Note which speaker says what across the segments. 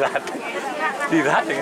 Speaker 1: Dirat. Dirat ya.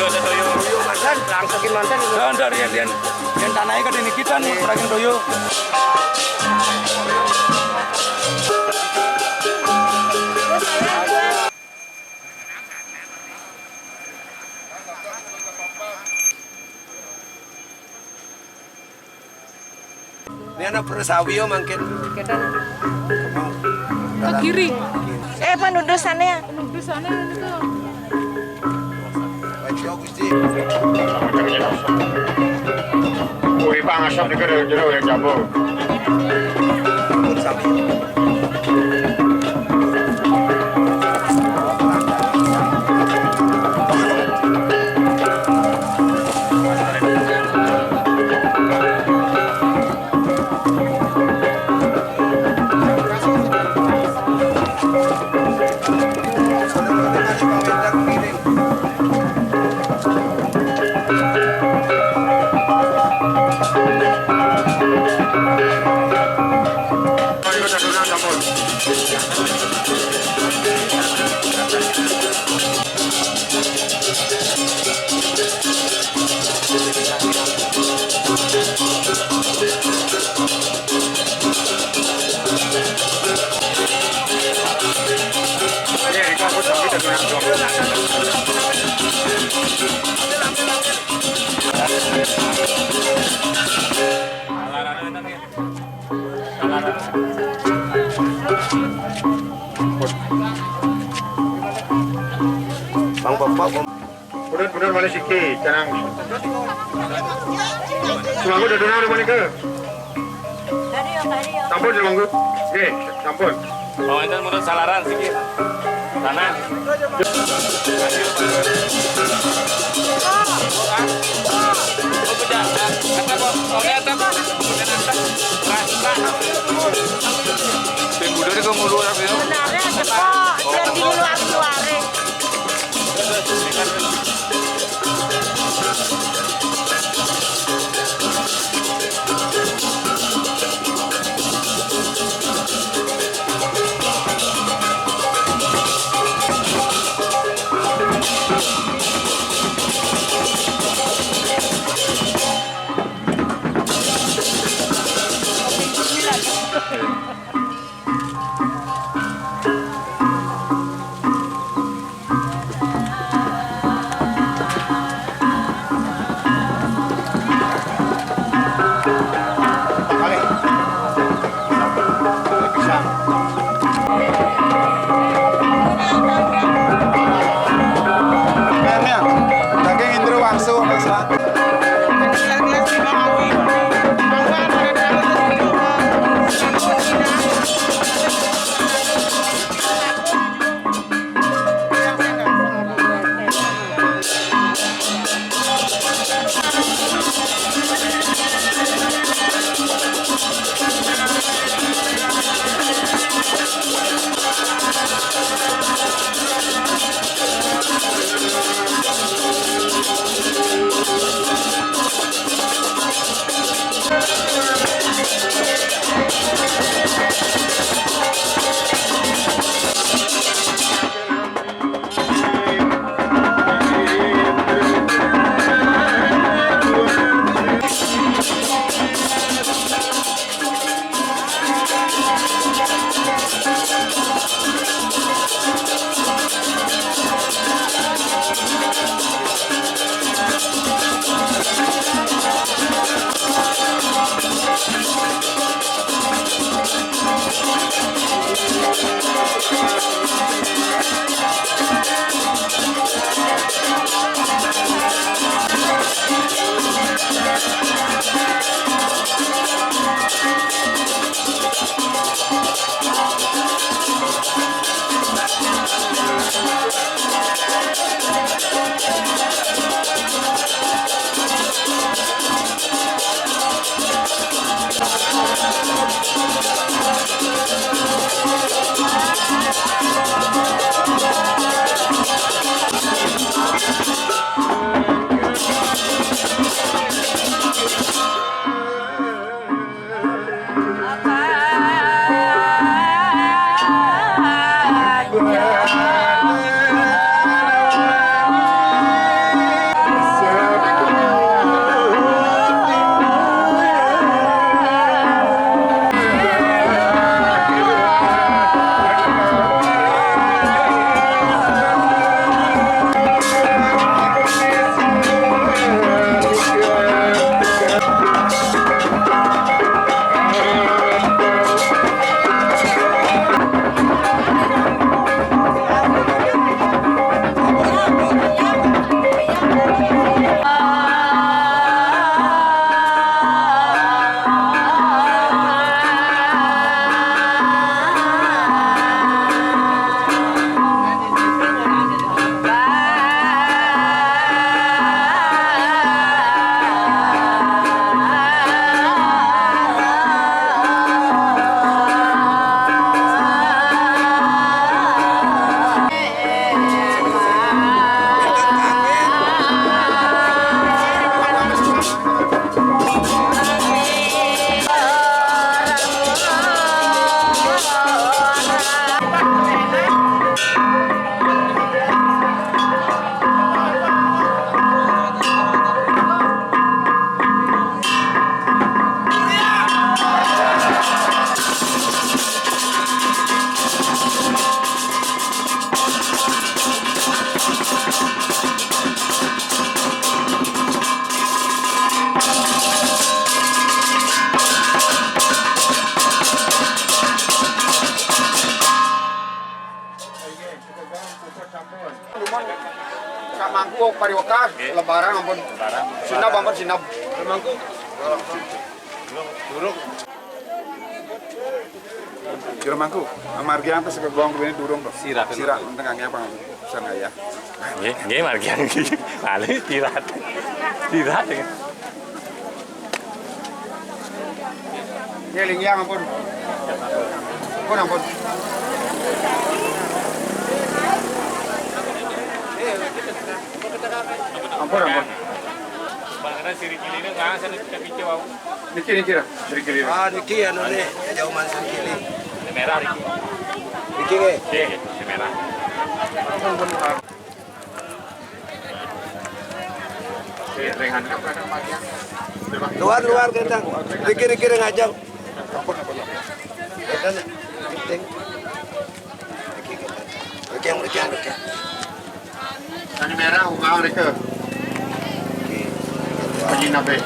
Speaker 2: Toyo mantan, langsakin mantan itu.
Speaker 1: Dari yang tanahnya kan ini kita nih, peragin toyo.
Speaker 2: Ini anak persawio mungkin.
Speaker 3: Ke kiri.
Speaker 4: Penudusannya.
Speaker 3: Penudusannya itu.
Speaker 5: Ui bang asap di kiri jero yang jabo.
Speaker 2: Bang Bapak,
Speaker 5: Benar balik sikit, jangan. Semanggu dah dengar mana ke? Sampun semanggu. Oke, sampun.
Speaker 1: Oh, itu menurut salaran sedikit. Tanah.
Speaker 4: Benarnya cepok, yang di luar-luare.
Speaker 5: Kak mangkuk pariwokan lebaran ampun. Sinap ampun sinap.
Speaker 2: Mangkuk.
Speaker 6: Jero mangku, amargian pas kebuang begini durung dong. Sirat tengahnya apa? Bisa nggak ya?
Speaker 7: Nggih margian iki. Ale tirat. Tirat.
Speaker 5: Ya lingyang ampun. Ampun. Ampun.
Speaker 7: Bangana siri kilini ngang sana kita wau.
Speaker 5: Niki lah, sedikit ini.
Speaker 2: Ah, niki anu nih, jauh masuk kiri.
Speaker 7: Merah iki.
Speaker 2: Niki ke?
Speaker 7: Nggih, merah.
Speaker 5: Rengan apa namanya?
Speaker 2: Luar kentang. Niki ngajak. Dan penting. Niki.
Speaker 5: Ini merah, ungang mereka. Penyinabe.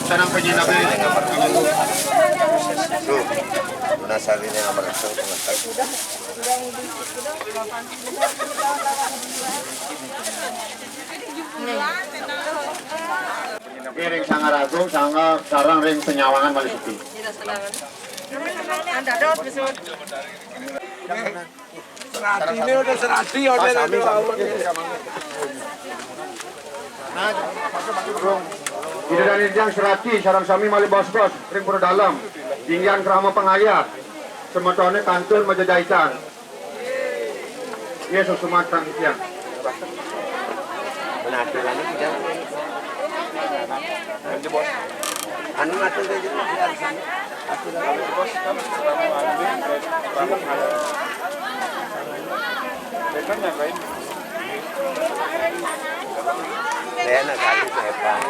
Speaker 5: Sanang penyinabe.
Speaker 2: Tuh, menasari ini nomor 1
Speaker 5: Ring sangat ragu, sangat sarang ring penyawangan Malisuki.
Speaker 2: Serati ini udah serati
Speaker 5: Ida dan Irjang serati, sarang sami mali bos-bos, ring pura dalam, dinggian kerama pengayat, semetone kantun majajaitan. Yesus Sumatera Kisian.
Speaker 2: Menatu lagi tidak. Anu natu saja. Saya nak kali hebat.